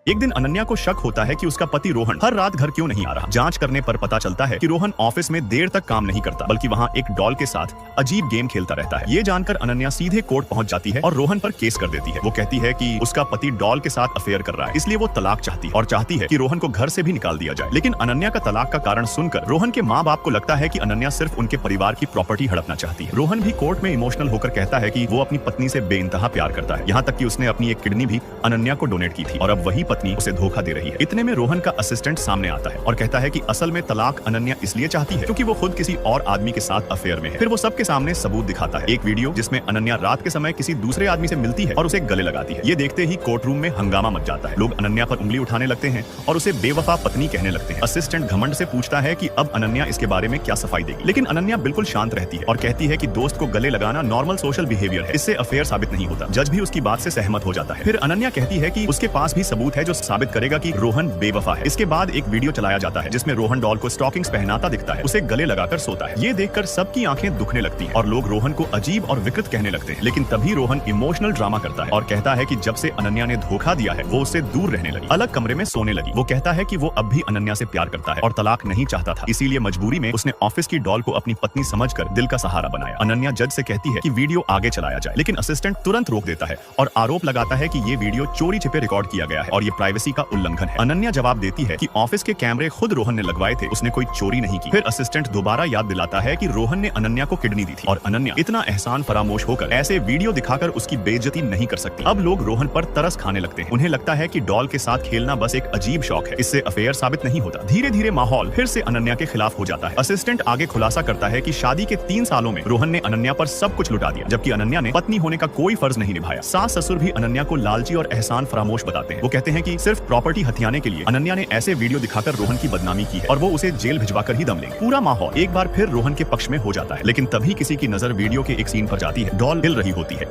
एक दिन अनन्या को शक होता है कि उसका पति रोहन हर रात घर क्यों नहीं आ रहा। जांच करने पर पता चलता है कि रोहन ऑफिस में देर तक काम नहीं करता, बल्कि वहां एक डॉल के साथ अजीब गेम खेलता रहता है। ये जानकर अनन्या सीधे कोर्ट पहुंच जाती है और रोहन पर केस कर देती है। वो कहती है कि उसका पति डॉल के साथ अफेयर कर रहा है, इसलिए वो तलाक चाहती है और चाहती है कि रोहन को घर से भी निकाल दिया जाए। लेकिन अनन्या का तलाक का कारण सुनकर रोहन के माँ बाप को लगता है कि अनन्या सिर्फ उनके परिवार की प्रॉपर्टी हड़पना चाहती है। रोहन भी कोर्ट में इमोशनल होकर कहता है कि वो अपनी पत्नी से बेइंतहा प्यार करता है, यहाँ तक कि उसने अपनी एक किडनी भी अनन्या को डोनेट की थी और अब वही पत्नी उसे धोखा रही है। इतने में रोहन का असिस्टेंट सामने आता है और कहता है कि असल में तलाक अनन्या इसलिए चाहती है क्योंकि वो खुद किसी और आदमी के साथ अफेयर में है। फिर वो सबके सामने सबूत दिखाता है, एक वीडियो जिसमें अनन्या रात के समय किसी दूसरे आदमी से मिलती है और उसे गले लगाती है। ये देखते ही कोर्ट रूम में हंगामा मच जाता है। लोग अनन्या पर उंगली उठाने लगते हैं और उसे बेवफा पत्नी कहने लगते हैं। असिस्टेंट घमंड से पूछता है कि अब अनन्या इसके बारे में क्या सफाई देगी, लेकिन अनन्या बिल्कुल शांत रहती है और कहती है कि दोस्त को गले लगाना नॉर्मल सोशल बिहेवियर है, इससे अफेयर साबित नहीं होता। जज भी उसकी बात से सहमत हो जाता है। फिर अनन्या कहती है कि उसके पास भी सबूत है जो साबित करेगा कि रोहन बेवफा है। इसके बाद एक वीडियो चलाया जाता है जिसमें रोहन डॉल को स्टॉकिंग्स पहनाता दिखता है, उसे गले लगाकर सोता है। ये देखकर सबकी आंखें दुखने लगती हैं और लोग रोहन को अजीब और विकृत कहने लगते हैं। लेकिन तभी रोहन इमोशनल ड्रामा करता है और कहता है कि जब से अनन्या ने धोखा दिया है वो उससे दूर रहने लगी, अलग कमरे में सोने लगी। वो कहता है कि वो अब भी अनन्या से प्यार करता है और तलाक नहीं चाहता था, इसीलिए मजबूरी में उसने ऑफिस की डॉल को अपनी पत्नी समझकर दिल का सहारा बनाया। अनन्या जज से कहती है कि वीडियो आगे चलाया जाए, लेकिन असिस्टेंट तुरंत रोक देता है और आरोप लगाता है कि ये वीडियो चोरी छिपे रिकॉर्ड किया गया है और ये प्राइवेसी का उल्लंघन है। अनन्या जवाब देती है कि ऑफिस के कैमरे खुद रोहन ने लगवाए थे, उसने कोई चोरी नहीं की। फिर असिस्टेंट दोबारा याद दिलाता है कि रोहन ने अनन्या को किडनी दी थी और अनन्या इतना एहसान फरामोश होकर ऐसे वीडियो दिखाकर उसकी बेइज्जती नहीं कर सकती। अब लोग रोहन पर तरस खाने लगते हैं। उन्हें लगता है कि डॉल के साथ खेलना बस एक अजीब शौक है, इससे अफेयर साबित नहीं होता। धीरे धीरे माहौल फिर से अनन्या के खिलाफ हो जाता है। असिस्टेंट आगे खुलासा करता है कि शादी के 3 सालों में रोहन ने अनन्या पर सब कुछ लुटा दिया, जबकि अनन्या ने पत्नी होने का कोई फर्ज नहीं निभाया। सास ससुर भी अनन्या को लालची और एहसान फरामोश बताते हैं। वो कहते हैं कि सिर्फ प्रॉपर्टी हथियाने के लिए अनन्या ने ऐसे वीडियो दिखाकर रोहन की बदनामी की है और वो उसे जेल भिजवाकर ही दम लेंगे। पूरा माहौल एक बार फिर रोहन के पक्ष में हो जाता है, लेकिन तभी किसी की नजर वीडियो के एक सीन पर जाती है। डॉल हिल रही होती है।